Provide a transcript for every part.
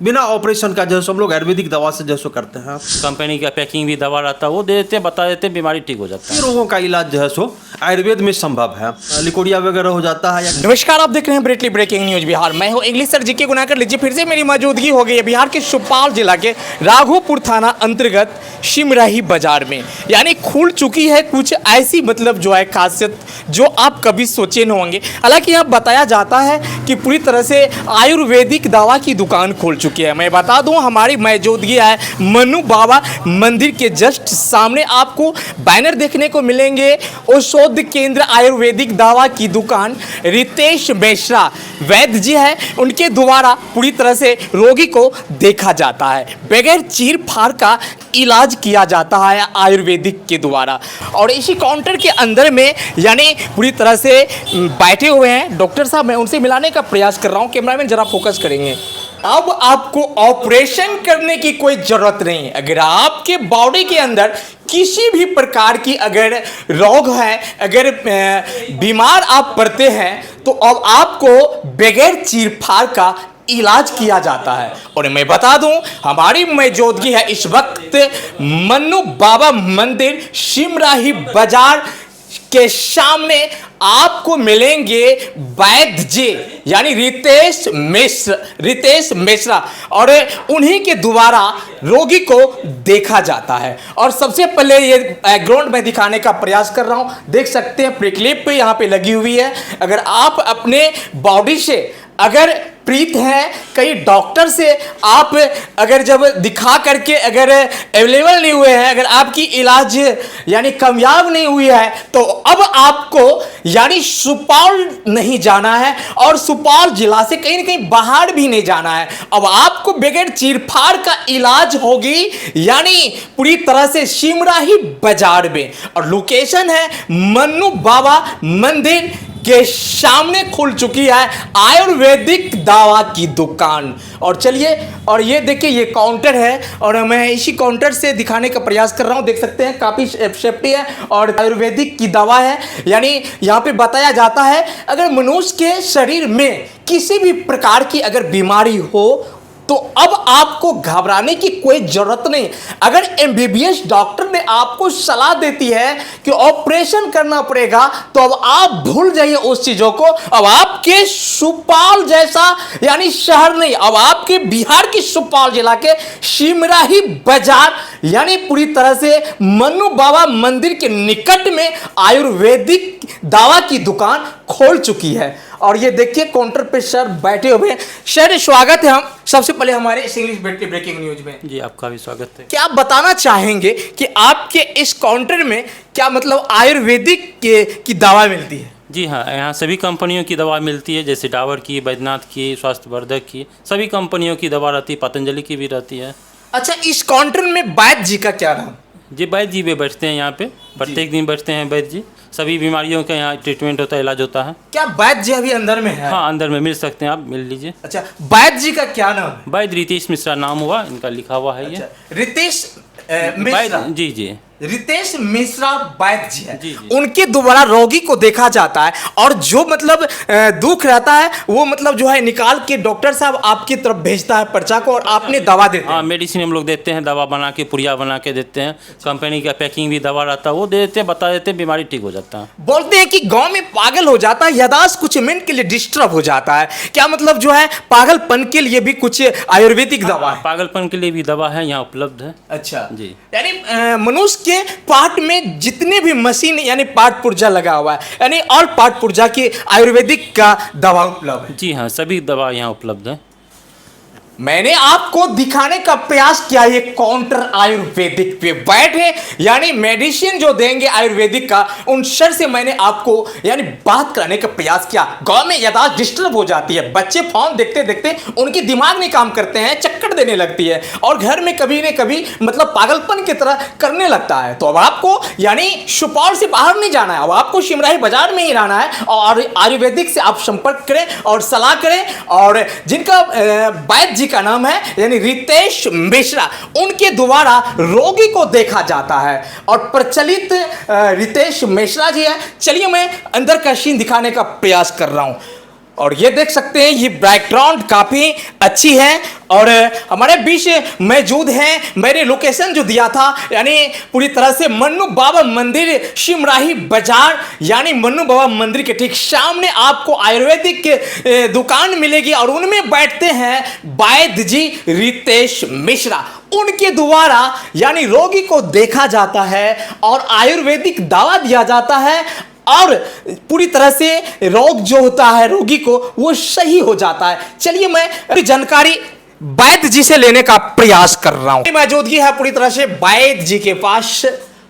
बिना ऑपरेशन का जैसे हम लोग आयुर्वेदिक दवा से जैसे करते हैं। कंपनी का पैकिंग भी दवा रहता है, वो दे देते हैं, बता देते हैं, बीमारी ठीक हो जाता ये है। रोगों का इलाज जो है सो आयुर्वेद में संभव है। लिकोरिया वगैरह हो जाता है या नमस्कार, आप देख रहे हैं ब्रेटली ब्रेकिंग न्यूज बिहार। मैं हूं इंग्लिश सर जीके गुना कर लीजिए। फिर से मेरी मौजूदगी हो गई है बिहार के सुपौल जिला के राघोपुर थाना अंतर्गत सिमराही बाजार में। यानी खुल चुकी है कुछ ऐसी मतलब जो है खासियत जो आप कभी सोचे न होंगे। हालांकि यहाँ बताया जाता है कि पूरी तरह से आयुर्वेदिक दवा की दुकान खोल चुकी है। मैं बता दूं हमारी मौजूदगी है मनु बाबा मंदिर के जस्ट सामने। आपको बैनर देखने को मिलेंगे औषध केंद्र आयुर्वेदिक दवा की दुकान। रितेश मिश्रा वैद्य जी है, उनके द्वारा पूरी तरह से रोगी को देखा जाता है, बगैर चीर फाड़ का इलाज किया जाता है आयुर्वेदिक के द्वारा। और इसी काउंटर के अंदर में यानी पूरी तरह से बैठे हुए हैं डॉक्टर साहब। मैं उनसे मिलाने का प्रयास कर रहा हूं। कैमरामैन जरा फोकस करेंगे। अब आपको ऑपरेशन करने की कोई जरूरत नहीं है। अगर आपके बॉडी के अंदर किसी भी प्रकार की अगर रोग है, अगर बीमार आप पड़ते हैं, तो अब आपको बगैर चीरफाड़ का इलाज किया जाता है। और मैं बता दूं हमारी मौजूदगी है इस वक्त मनु बाबा मंदिर सिमराही बाजार के सामने। आपको मिलेंगे वैद्य जी यानी रितेश मिश्रा और उन्हीं के द्वारा रोगी को देखा जाता है। और सबसे पहले ये बैकग्राउंड में दिखाने का प्रयास कर रहा हूं। देख सकते हैं प्रिक्लिप पे यहाँ पे लगी हुई है। अगर आप अपने बॉडी से अगर प्रीत हैं, कई डॉक्टर से आप अगर जब दिखा करके अगर अवेलेबल नहीं हुए हैं, अगर आपकी इलाज यानी कामयाब नहीं हुई है, तो अब आपको यानी सुपौल नहीं जाना है और सुपौल जिला से कहीं ना कहीं बाहर भी नहीं जाना है। अब आपको बगैर चीरफाड़ का इलाज होगी यानी पूरी तरह से सिमराही बाजार में। और लोकेशन है मनु बाबा मंदिर के सामने खुल चुकी है आयुर्वेदिक दवा की दुकान। और चलिए, और ये देखिए ये काउंटर है और मैं इसी काउंटर से दिखाने का प्रयास कर रहा हूँ। देख सकते हैं काफ़ी सेफ्टी है और आयुर्वेदिक की दवा है। यानी यहाँ पे बताया जाता है अगर मनुष्य के शरीर में किसी भी प्रकार की अगर बीमारी हो तो अब आपको घबराने की कोई जरूरत नहीं। अगर एमबीबीएस डॉक्टर ने आपको सलाह देती है कि ऑपरेशन करना पड़ेगा, तो अब आप भूल जाइए उस चीजों को। अब आपके सुपौल जैसा यानी शहर नहीं, अब आपके बिहार के सुपौल जिला के सिमराही बाजार यानी पूरी तरह से मनु बाबा मंदिर के निकट में आयुर्वेदिक दवा की दुकान खोल चुकी है। और ये देखिए काउंटर पे सर बैठे हुए हैं। सर स्वागत है हम सबसे पहले हमारे इंग्लिश ब्रेटली ब्रेकिंग न्यूज में। जी आपका भी स्वागत है। क्या आप बताना चाहेंगे कि आपके इस काउंटर में क्या मतलब आयुर्वेदिक की दवा मिलती है? जी हाँ, यहाँ सभी कंपनियों की दवा मिलती है, जैसे डाबर की, बैद्यनाथ की, स्वास्थ्यवर्धक की, सभी कंपनियों की दवा रहती है, पतंजलि की भी रहती है। अच्छा, इस काउंटर में वैद्य जी का क्या नाम? जी वैद्य जी भी बैठते हैं यहाँ पे, प्रत्येक दिन बैठते हैं वैद्य जी। सभी बीमारियों का यहाँ ट्रीटमेंट होता है, इलाज होता है। क्या वैद्य जी अभी अंदर में है? हाँ, अंदर में मिल सकते हैं, आप मिल लीजिए। अच्छा, वैद्य जी का क्या नाम है? वैद्य रितेश मिश्रा नाम हुआ, इनका लिखा हुआ है। अच्छा, ये रितेश मिश्रा। जी जी रितेश मिश्रा वैद्य जी है। जी, जी। उनके द्वारा रोगी को देखा जाता है और जो मतलब दुख रहता है वो मतलब जो है निकाल के डॉक्टर साहब आपकी तरफ भेजता है पर्चा को और आपने दवा देते हैं। हाँ, मेडिसिन हम लोग देते हैं, दवा बना के, पुड़िया बना के देते हैं। कंपनी का पैकिंग भी दवा रहता है, वो दे देते हैं, बता देते हैं, बीमारी ठीक हो जाता है। बोलते हैं कि गांव में पागल हो जाता है, याददाश्त कुछ मिनट के लिए डिस्टर्ब हो जाता है। क्या मतलब जो है पागलपन के लिए भी कुछ आयुर्वेदिक दवा है? पागलपन के लिए भी दवा है, यहाँ उपलब्ध है। अच्छा जी। यानी मनुष्य के पार्ट में जितने भी मशीन यानी पार्ट पुर्जा लगा हुआ है यानी ऑल पार्ट पुर्जा की आयुर्वेदिक का दवा उपलब्ध है। जी हाँ, सभी दवा यहाँ उपलब्ध है। मैंने आपको दिखाने का प्रयास किया ये काउंटर आयुर्वेदिक पे बैठे यानी मेडिसिन जो देंगे आयुर्वेदिक का, उन सर से मैंने आपको यानी बात कराने का प्रयास किया। गांव में याददाश्त डिस्टर्ब हो जाती है, बच्चे फोन देखते देखते उनकी दिमाग नहीं काम करते हैं, चक्कर देने लगती है और घर में कभी न कभी मतलब पागलपन की तरह करने लगता है। तो अब आपको यानी सुपौल से बाहर नहीं जाना है, अब आपको सिमराही बाजार में ही रहना है और आयुर्वेदिक से आप संपर्क करें और सलाह करें। और जिनका वैद्य जी का नाम है यानी रितेश मिश्रा, उनके द्वारा रोगी को देखा जाता है और प्रचलित रितेश मिश्रा जी है। चलिए मैं अंदर का सीन दिखाने का प्रयास कर रहा हूं। और ये देख सकते हैं ये बैकग्राउंड काफ़ी अच्छी है और हमारे बीच मौजूद हैं। मैंने लोकेशन जो दिया था यानी पूरी तरह से मन्नू बाबा मंदिर शिमराही बाजार यानी मन्नू बाबा मंदिर के ठीक सामने आपको आयुर्वेदिक दुकान मिलेगी और उनमें बैठते हैं वैद्य जी रितेश मिश्रा। उनके द्वारा यानी रोगी को देखा जाता है और आयुर्वेदिक दवा दिया जाता है और पूरी तरह से रोग जो होता है रोगी को वो सही हो जाता है। चलिए मैं अभी जानकारी वैद्य जी से लेने का प्रयास कर रहा हूं। मौजूदगी है पूरी तरह से वैद्य जी के पास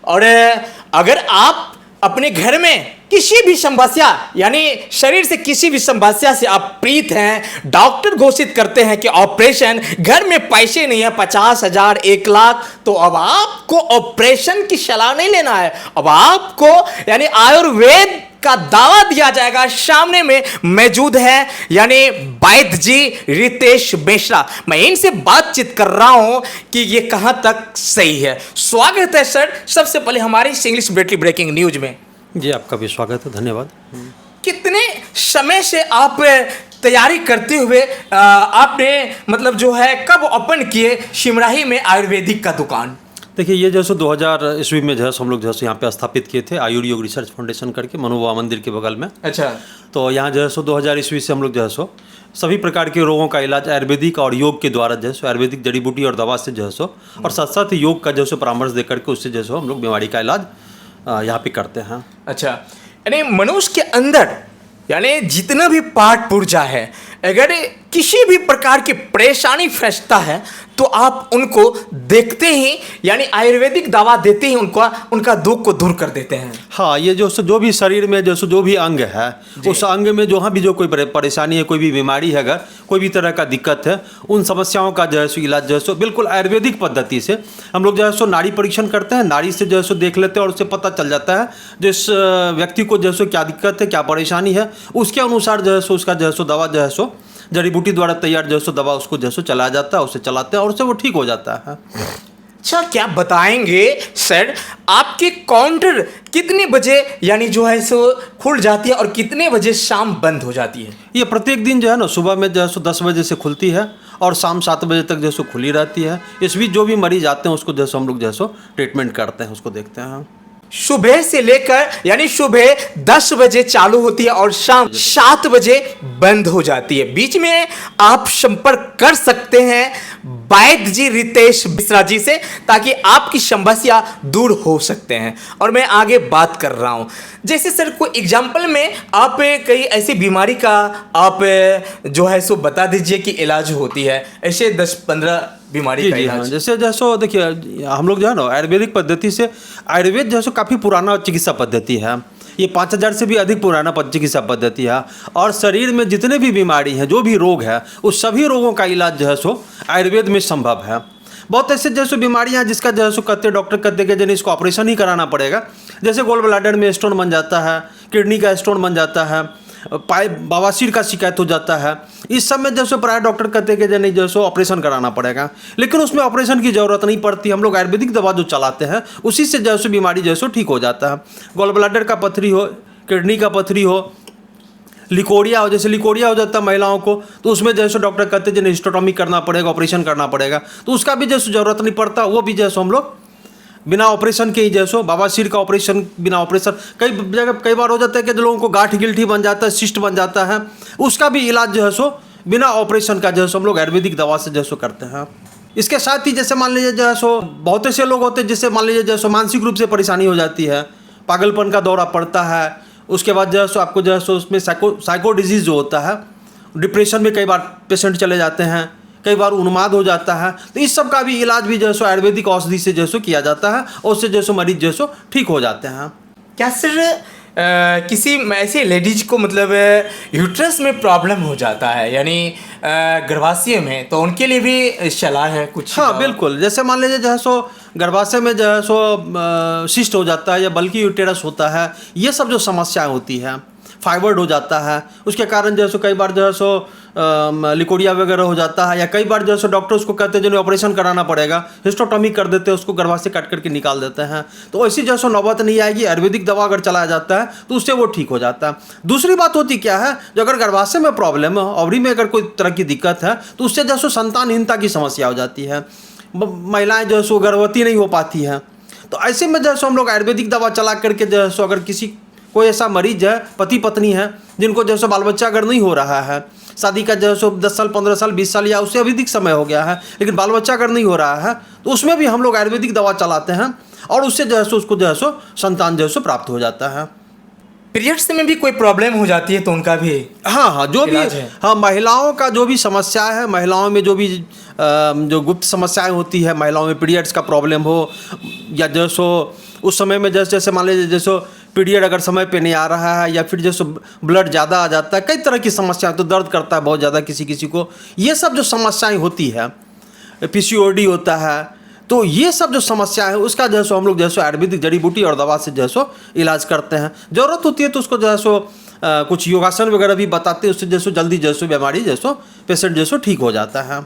और अगर आप अपने घर में किसी भी समस्या यानी शरीर से किसी भी समस्या से आप पीड़ित हैं, डॉक्टर घोषित करते हैं कि ऑपरेशन, घर में पैसे नहीं है 50,000 1 लाख, तो अब आपको ऑपरेशन की सलाह नहीं लेना है। अब आपको यानी आयुर्वेद का दावा दिया जाएगा। सामने में मौजूद है यानी वैद्य जी रितेश मिश्रा। मैं इनसे बातचीत कर रहा हूं कि ये कहां तक सही है। स्वागत है सर सबसे पहले हमारी इंग्लिश ब्रेकिंग न्यूज में। जी आपका भी स्वागत है, धन्यवाद। कितने समय से आप तैयारी करते हुए आपने मतलब जो है कब ओपन किए शिमराही में आयुर्वेदिक का दुकान? देखिए ये जो सो 2000 ईस्वी में जो है हम लोग जो है यहाँ पे स्थापित किए थे आयुर योग रिसर्च फाउंडेशन करके मन्नू बाबा मंदिर के बगल में। अच्छा। तो यहाँ जो है सो 2000 ईस्वी से हम लोग जो है सो सभी प्रकार के रोगों का इलाज आयुर्वेदिक और योग के द्वारा जो है सो आयुर्वेदिक जड़ी बूटी और दवा से जो है सो और साथ साथ योग का जो है सो परामर्श दे करके उससे जो है सो हम लोग बीमारी का इलाज यहाँ पे करते हैं। अच्छा, यानी मनुष्य के अंदर यानी जितना भी पार्ट पुर्जा है अगर किसी भी प्रकार की परेशानी फंसता है तो आप उनको देखते ही यानी आयुर्वेदिक दवा देते ही उनका दुख को दूर कर देते हैं। हाँ, ये जो भी शरीर में जो भी अंग है उस अंग में जहाँ भी जो कोई परेशानी है, कोई भी बीमारी है, अगर कोई भी तरह का दिक्कत है, उन समस्याओं का जो है सो इलाज जो है सो बिल्कुल आयुर्वेदिक पद्धति से हम लोग जो है सो नाड़ी परीक्षण करते हैं। नाड़ी से जो है सो देख लेते हैं और उससे पता चल जाता है जिस व्यक्ति को जो है सो क्या दिक्कत है, क्या परेशानी है, उसके अनुसार जो है सो उसका जो है सो दवा जो है सो जड़ी बूटी द्वारा तैयार जो है सो दवा उसको जो है सो चलाया जाता है, उससे चलाते हैं और उससे वो ठीक हो जाता है। अच्छा, क्या बताएंगे सर आपकी काउंटर कितने बजे यानी जो है सो खुल जाती है और कितने बजे शाम बंद हो जाती है? ये प्रत्येक दिन जो है ना सुबह में जो है सो 10 बजे से खुलती है और शाम 7 बजे तक जो है सो खुली रहती है। इस बीच जो भी मरीज आते हैं उसको जो है सो हम लोग जो है सो ट्रीटमेंट करते हैं, उसको देखते हैं। सुबह से लेकर यानी सुबह 10 बजे चालू होती है और शाम 7 बजे बंद हो जाती है। बीच में आप संपर्क कर सकते हैं वैद्य जी रितेश मिश्रा जी से ताकि आपकी समस्या दूर हो सकते हैं। और मैं आगे बात कर रहा हूं, जैसे सर कोई एग्जाम्पल में आप कई ऐसी बीमारी का आप जो है सो बता दीजिए कि इलाज होती है, ऐसे 10-15 बीमारी का इलाज। हाँ, जैसे जैसो देखिए हम लोग जो है ना आयुर्वेदिक पद्धति से, आयुर्वेद जैसो काफ़ी पुराना चिकित्सा पद्धति है। ये 5000 से भी अधिक पुराना चिकित्सा पद्धति है और शरीर में जितने भी बीमारी हैं, जो भी रोग है, उस सभी रोगों का इलाज जो है सो आयुर्वेद में संभव है। बहुत ऐसे जैसे बीमारियां जिसका जो है सो कहते डॉक्टर कहते कि जन इसको ऑपरेशन ही कराना पड़ेगा। जैसे गोल ब्लैडर में स्टोन बन जाता है, किडनी का स्टोन बन जाता है, बवासीर का शिकायत हो जाता है, इस सब में जैसे प्राय डॉक्टर कहते हैं कि नहीं जो सो ऑपरेशन कराना पड़ेगा, लेकिन उसमें ऑपरेशन की ज़रूरत नहीं पड़ती। हम लोग आयुर्वेदिक दवा जो चलाते हैं उसी से जैसे बीमारी जैसे ठीक हो जाता है। गोल ब्लैडर का पथरी हो, किडनी का पथरी हो, लिकोरिया हो, जैसे लिकोरिया हो जाता है महिलाओं को तो उसमें जैसे डॉक्टर कहते हैं हिस्टेक्टोमी करना पड़ेगा, ऑपरेशन करना पड़ेगा, तो उसका भी जैसे ज़रूरत नहीं पड़ता। वो भी जैसे हम लोग बिना ऑपरेशन के ही जैसो, बवासीर का ऑपरेशन बिना ऑपरेशन, कई जगह कई बार हो जाता है कि जो लोगों को गांठ गिल्ठी बन जाता है, सिस्ट बन जाता है, उसका भी इलाज जो है सो बिना ऑपरेशन का जो है सो हम लोग आयुर्वेदिक दवा से जो है सो करते हैं। इसके साथ ही जैसे मान लीजिए जो है सो बहुत ऐसे लोग होते हैं जिससे मान लीजिए जो है सो मानसिक रूप से परेशानी हो जाती है, पागलपन का दौरा पड़ता है, उसके बाद जो है सो आपको जो है सो उसमें साइको डिजीज़ जो होता है, डिप्रेशन में कई बार पेशेंट चले जाते हैं, कई बार उन्माद हो जाता है, तो इस सब का भी इलाज भी जो है सो आयुर्वेदिक औषधि से जो है सो किया जाता है और उससे जो है सो मरीज जो है सो ठीक हो जाते हैं। क्या सर किसी ऐसे लेडीज को मतलब यूट्रस में प्रॉब्लम हो जाता है यानी गर्भाशय में, तो उनके लिए भी सलाह है कुछ? हाँ बिल्कुल, जैसे मान लीजिए जो है सो गर्भाशय में जो है सो सिस्ट हो जाता है या बल्कि यूटेरस होता है, ये सब जो समस्याएं होती हैं, फाइबर्ड हो जाता है, उसके कारण जो है सो कई बार जो है सो लिकोरिया वगैरह हो जाता है, या कई बार जो है सो डॉक्टर उसको कहते हैं जिन्हें ऑपरेशन कराना पड़ेगा, हिस्टोटॉमी कर देते हैं, उसको गर्भाशय काट करके निकाल देते हैं। तो ऐसी जो है सो नौबत नहीं आएगी। आयुर्वेदिक दवा अगर चलाया जाता है तो उससे वो ठीक हो जाता है। दूसरी बात होती क्या है, जो अगर गर्भाशय में प्रॉब्लम है, ओवरी में अगर कोई तरह की दिक्कत है, तो उससे जो है सो संतानहीनता की समस्या हो जाती है, महिलाएं जो है सो गर्भवती नहीं हो पाती हैं। तो ऐसे में जो है सो हम लोग आयुर्वेदिक दवा चला करके जो है सो अगर कोई ऐसा मरीज है, पति पत्नी है, जिनको जो है सो बाल बच्चा अगर नहीं हो रहा है, शादी का जो है सो 10 साल 15 साल 20 साल या उससे अधिक समय हो गया है, लेकिन बाल बच्चा अगर नहीं हो रहा है, तो उसमें भी हम लोग आयुर्वेदिक दवा चलाते हैं और उससे जो है सो उसको जो है सो संतान जो है सो प्राप्त हो जाता है। पीरियड्स में भी कोई प्रॉब्लम हो जाती है तो उनका भी हाँ, जो भी इलाज है। हाँ, महिलाओं का जो भी समस्या है, महिलाओं में जो भी जो गुप्त समस्याएं होती है, महिलाओं में पीरियड्स का प्रॉब्लम हो, या जो सो उस समय में जैसे जैसे मान लीजिए जैसे पीरियड अगर समय पे नहीं आ रहा है, या फिर जैसे ब्लड ज़्यादा आ जाता है, कई तरह की समस्याएं, तो दर्द करता है बहुत ज़्यादा किसी किसी को, ये सब जो समस्याएं होती है, PCOD होता है, तो ये सब जो समस्या है उसका जो है सो हम लोग जो है सो आयुर्वेदिक जड़ी बूटी और दवा से जो है सो इलाज करते हैं। ज़रूरत होती है तो उसको जो है सो कुछ योगासन वगैरह भी बताते हैं, उससे जो है सो जल्दी जो है सो बीमारी जो है सो पेशेंट जो है सो ठीक हो जाता है।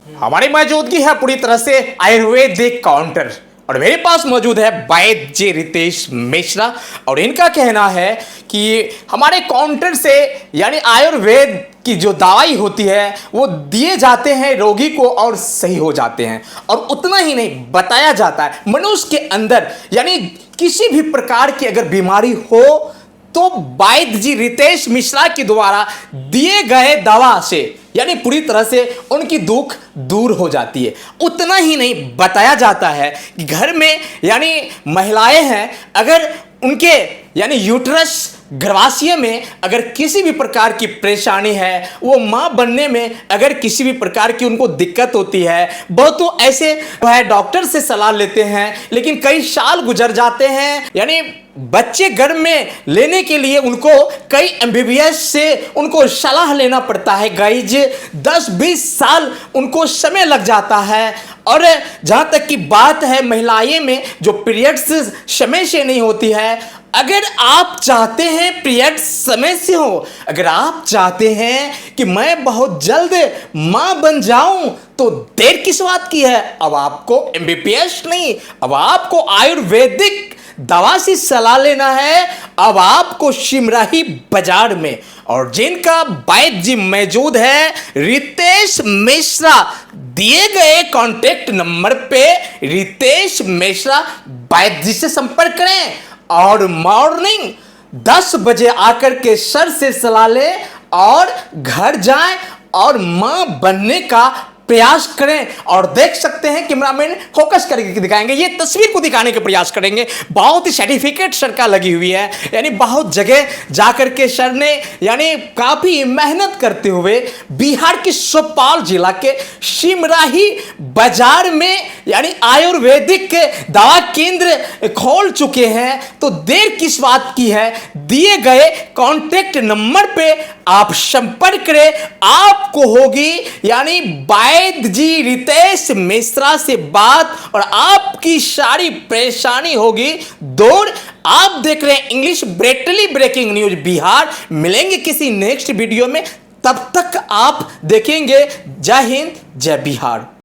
हमारी मौजूदगी है पूरी तरह से आयुर्वेदिक काउंटर, और मेरे पास मौजूद है वैद्य जी रितेश मिश्रा, और इनका कहना है कि हमारे काउंटर से यानी आयुर्वेद की जो दवाई होती है वो दिए जाते हैं रोगी को और सही हो जाते हैं। और उतना ही नहीं, बताया जाता है मनुष्य के अंदर यानी किसी भी प्रकार की अगर बीमारी हो तो वैद्य जी रितेश मिश्रा के द्वारा दिए गए दवा से यानी पूरी तरह से उनकी दुख दूर हो जाती है। उतना ही नहीं, बताया जाता है कि घर में यानी महिलाएं हैं, अगर उनके यानी यूट्रस गर्भाशय में अगर किसी भी प्रकार की परेशानी है, वो मां बनने में अगर किसी भी प्रकार की उनको दिक्कत होती है, बहुत तो ऐसे वह डॉक्टर से सलाह लेते हैं, लेकिन कई साल गुजर जाते हैं, यानी बच्चे गर्भ में लेने के लिए उनको कई MBBS से उनको सलाह लेना पड़ता है। गाइज 10-20 साल उनको समय लग जाता है। और जहां तक की बात है महिलाएं में जो पीरियड्स समय से नहीं होती है, अगर आप चाहते हैं पीरियड समय से हो, अगर आप चाहते हैं कि मैं बहुत जल्द मां बन जाऊं, तो देर किस बात की है। अब आपको MBBS नहीं, अब आपको आयुर्वेदिक दवा से सलाह लेना है। अब आपको सिमराही बाजार में, और जिनका वैद्य जी मौजूद है रितेश मिश्रा, दिए गए कॉन्टेक्ट नंबर पे रितेश मिश्रा वैद्य जी से संपर्क करें और मॉर्निंग 10 बजे आकर के सर से सलाह लें और घर जाएं और मां बनने का प्रयास करें। और देख सकते हैं कैमरामैन फोकस करके दिखाएंगे, ये तस्वीर को दिखाने के प्रयास करेंगे। बहुत ही सर्टिफिकेट सर का लगी हुई है, यानी बहुत जगह जाकर के सर ने यानी काफी मेहनत करते हुए बिहार के सुपौल जिला के सिमराही बाजार में यानी आयुर्वेदिक दवा केंद्र खोल चुके हैं। तो देर किस बात की है, दिए गए कॉन्टेक्ट नंबर पे आप संपर्क करें, आपको होगी यानी वैद्य जी रितेश मिश्रा से बात और आपकी सारी परेशानी होगी दूर। आप देख रहे हैं इंग्लिश ब्रेटली ब्रेकिंग न्यूज बिहार। मिलेंगे किसी नेक्स्ट वीडियो में, तब तक आप देखेंगे। जय हिंद, जय बिहार।